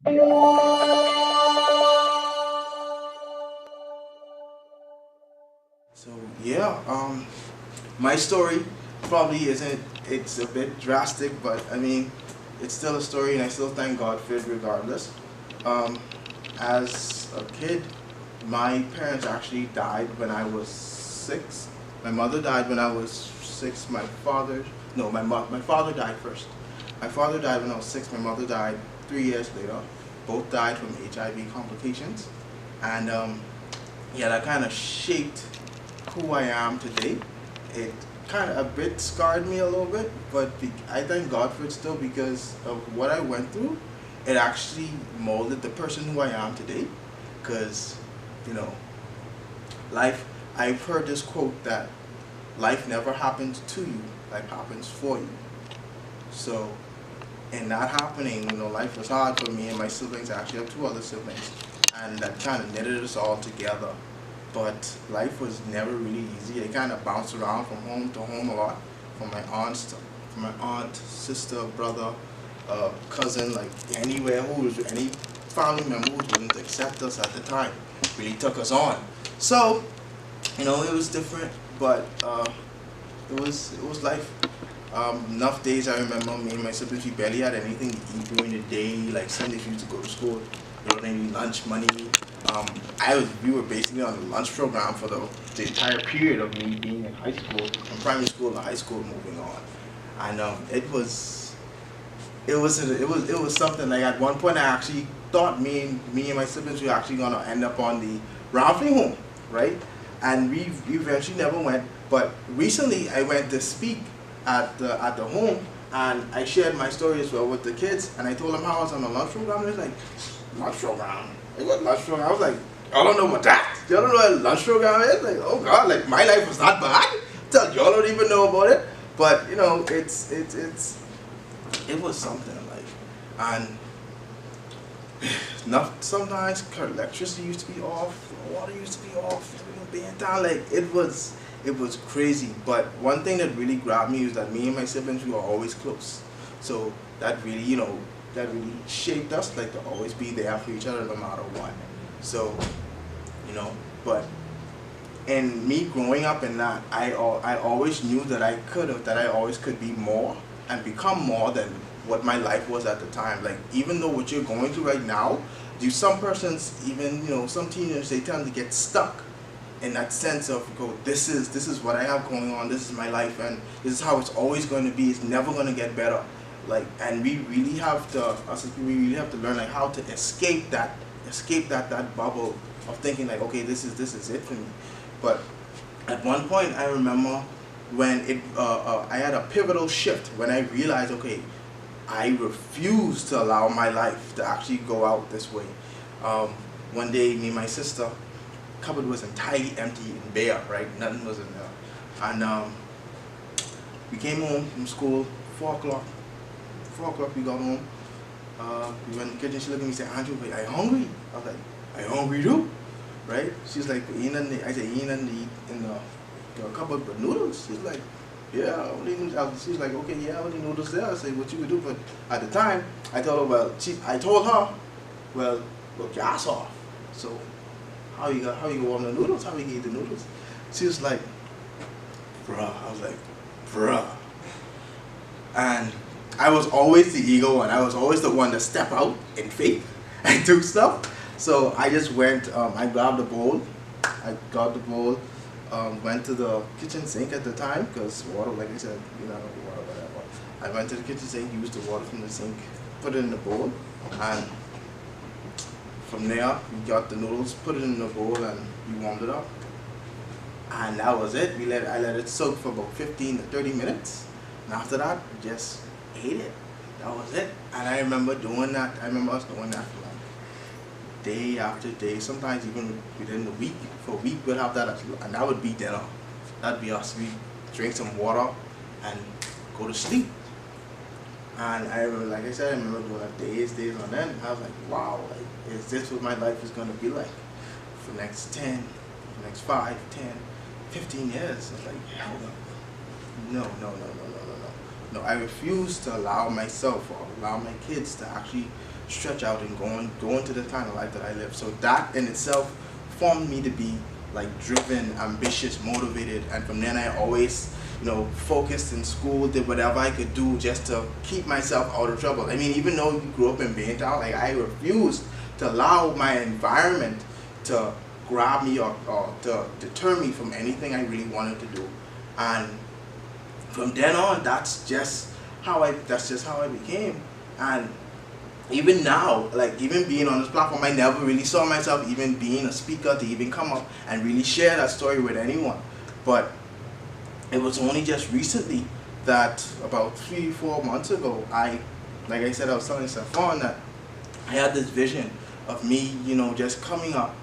So yeah, my story probably isn't. It's a bit drastic, but I mean, it's still a story, and I still thank God for it regardless. Um, as a kid, my parents actually died when I was 6. My mother died when I was 6. My father, no, my father died first. My father died when I was 6. My mother died 3 years later. Both died from HIV complications, and yeah, that kind of shaped who I am today. It kind of a bit scarred me a little bit, but I thank God for it still because of what I went through. It actually molded the person who I am today. Because, you know, life, I've heard this quote that life never happens to you, life happens for you. So, in that happening, you know, life was hard for me and my siblings. I actually have 2 other siblings, and that kind of knitted us all together. But life was never really easy. It kind of bounced around from home to home a lot, from my aunt, sister, brother, cousin, like anywhere who was any family member who didn't accept us at the time really took us on. So, you know, it was different, but it was life. Enough days I remember me and my siblings, we barely had anything to eat during the day. Like Sundays we used to go to school, we don't have any lunch money. We were basically on the lunch program for the entire period of me being in high school, from primary school to high school, moving on. And it was something. Like at one point I actually thought me and my siblings were actually gonna end up on the Ralphie home, right? And we eventually never went. But recently I went to speak at the home, and I shared my story as well with the kids, and I told them how I was on the lunch program. And they're like, lunch program? Like, what lunch program? I was like, y'all don't know what that? Y'all don't know what a lunch program is? Like, oh God, like my life was that bad? Tell y'all don't even know about it. But you know, it was something like, and not sometimes electricity used to be off, water used to be off, being down, like it was crazy. But one thing that really grabbed me is that me and my siblings, we were always close. So that really, you know, that really shaped us, like to always be there for each other no matter what. So, you know, but in me growing up in that, I always knew that I always could be more and become more than what my life was at the time. Like, even though what you're going through right now, some persons, even, you know, some teenagers, they tend to get stuck in that sense of, go, this is what I have going on, this is my life, and this is how it's always going to be, it's never going to get better. Like, and we really have to learn like how to escape that bubble of thinking like, okay, this is it for me. But at one point I remember when I had a pivotal shift when I realized, okay, I refuse to allow my life to actually go out this way. One day, me and my sister, cupboard was entirely empty and bare, right? Nothing was in there. And we came home from school, 4 o'clock. 4 o'clock we got home. We went in the kitchen, she looked at me and said, Andrew, are you hungry? I was like, are you hungry too? Right? She's like, I said, you ain't in the cupboard but noodles? She's like, yeah, only noodles. She's like, okay, yeah, only noodles there. I said, what you would do? But at the time, I told her, well, gas off. So how you warm the noodles? How you eat the noodles? She was like, bruh. I was like, bruh. And I was always the ego one. I was always the one to step out in faith and do stuff. So I just went, I grabbed the bowl, went to the kitchen sink at the time, because water, like I said, you know, water, whatever. I went to the kitchen sink, used the water from the sink, put it in the bowl, and from there, we got the noodles, put it in the bowl, and we warmed it up. And that was it. I let it soak for about 15 to 30 minutes. And after that, we just ate it. That was it. And I remember doing that. I remember us doing that for like day after day, sometimes even within the week. For a week, we'd have that, and that would be dinner. That'd be us. We'd drink some water and go to sleep. And I remember, like I said, I remember doing that days on end. I was like, wow, like, is this what my life is going to be like for the next 10, for the next 5, 10, 15 years? It's like, hell no. No, I refuse to allow myself or allow my kids to actually stretch out and go into the kind of life that I live. So that in itself formed me to be like driven, ambitious, motivated, and from then I always, you know, focused in school, did whatever I could do just to keep myself out of trouble. I mean, even though you grew up in Baytown, like I refused to allow my environment to grab me or to deter me from anything I really wanted to do. And from then on, that's just how I became. And even now, like even being on this platform, I never really saw myself even being a speaker to even come up and really share that story with anyone. But it was only just recently that about 3-4 months ago, like I said, I was telling Stefan that I had this vision of me, you know, just coming up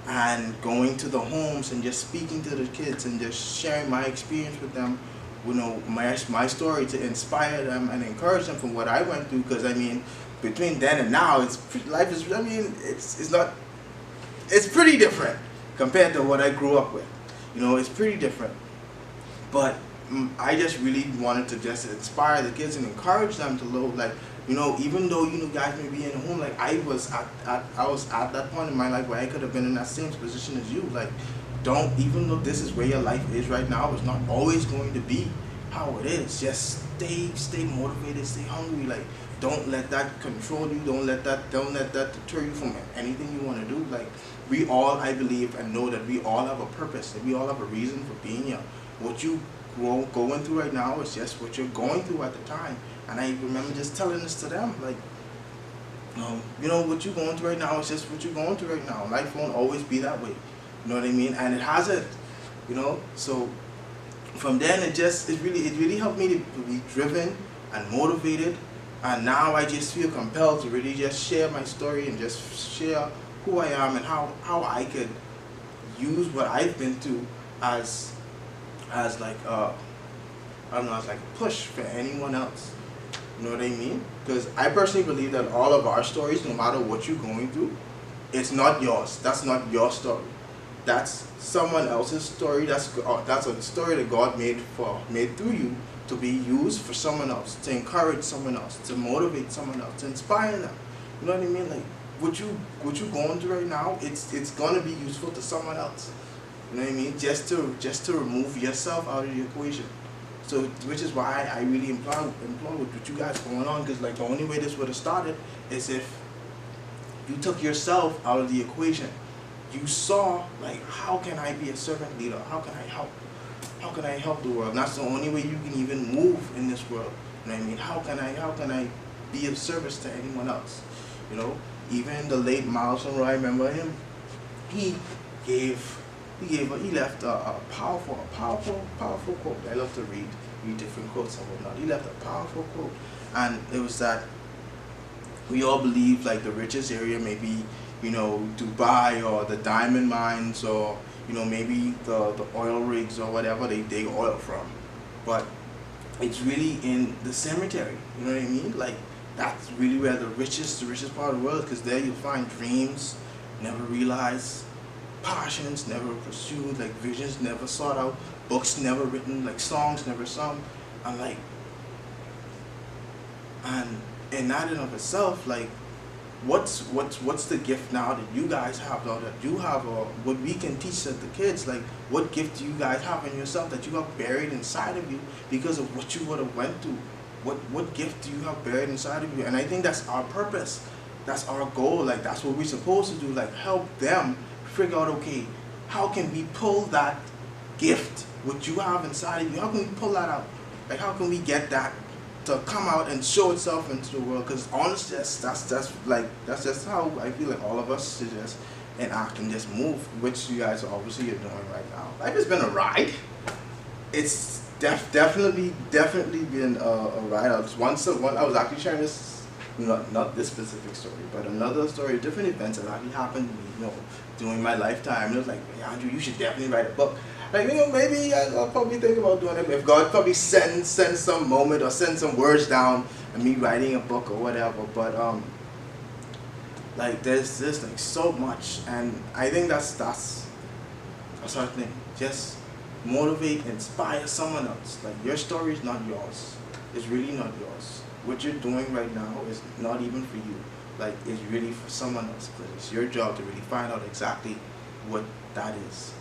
and going to the homes and just speaking to the kids and just sharing my experience with them, you know, my story to inspire them and encourage them from what I went through. Because I mean, between then and now, life is, I mean, it's pretty different compared to what I grew up with. You know, it's pretty different. But I just really wanted to just inspire the kids and encourage them to load, like, you know, even though you guys may be in a home, like I was at that point in my life where I could have been in that same position as you. Like, even though this is where your life is right now, it's not always going to be how it is. Just stay motivated, stay hungry. Like, don't let that control you. Don't let that deter you from anything you want to do. Like, we all, I believe and know that we all have a purpose, and we all have a reason for being here. What you going through right now is just what you're going through at the time. And I remember just telling this to them, like, you know, what you're going through right now is just what you're going through right now. Life won't always be that way. You know what I mean? And it hasn't, you know. So from then, it really helped me to be driven and motivated. And now I just feel compelled to really just share my story and just share who I am and how I could use what I've been through as like I don't know, as like a push for anyone else. You know what I mean? Because I personally believe that all of our stories, no matter what you're going through, it's not yours. That's not your story. That's someone else's story. That's a story that God made through you to be used for someone else, to encourage someone else, to motivate someone else, to inspire them. You know what I mean? Like what you going through right now, it's gonna be useful to someone else. You know what I mean? Just to remove yourself out of the equation. So, which is why I really implore with what you guys going on, because like the only way this would have started is if you took yourself out of the equation. You saw, like, how can I be a servant leader? How can I help? How can I help the world? And that's the only way you can even move in this world. You know what I mean? How can I be of service to anyone else? You know, even the late Miles Monroe, I remember him. He left a powerful quote. I love to read different quotes and whatnot. He left a powerful quote, and it was that we all believe like the richest area may be, you know, Dubai or the diamond mines, or you know, maybe the oil rigs or whatever they dig oil from, but it's really in the cemetery. You know what I mean? Like that's really where the richest part of the world is, because there you'll find dreams never realized, passions never pursued, like visions never sought out, books never written, like songs never sung, and like, and in that in of itself, like, what's the gift now that you guys have, now that you have, or what we can teach the kids? Like, what gift do you guys have in yourself that you have buried inside of you because of what you would have went through? What gift do you have buried inside of you? And I think that's our purpose, that's our goal. Like that's what we're supposed to do. Like help them figure out, okay, how can we pull that gift, what you have inside of you? How can we pull that out? Like how can we get that to come out and show itself into the world? Because honestly, that's just how I feel like all of us should just enact and just move, which you guys obviously are doing right now. Life has been a ride. It's definitely been a ride. I was actually sharing this, not this specific story, but another story, different events that actually happened to me, you know, during my lifetime. And it was like, hey, Andrew, you should definitely write a book. Like, you know, maybe I'll probably think about doing it if God probably send some moment or send some words down and me writing a book or whatever. But like there's like so much, and I think that's our thing. Just motivate, inspire someone else. Like your story is not yours. It's really not yours. What you're doing right now is not even for you. like is really for someone else, but it's your job to really find out exactly what that is.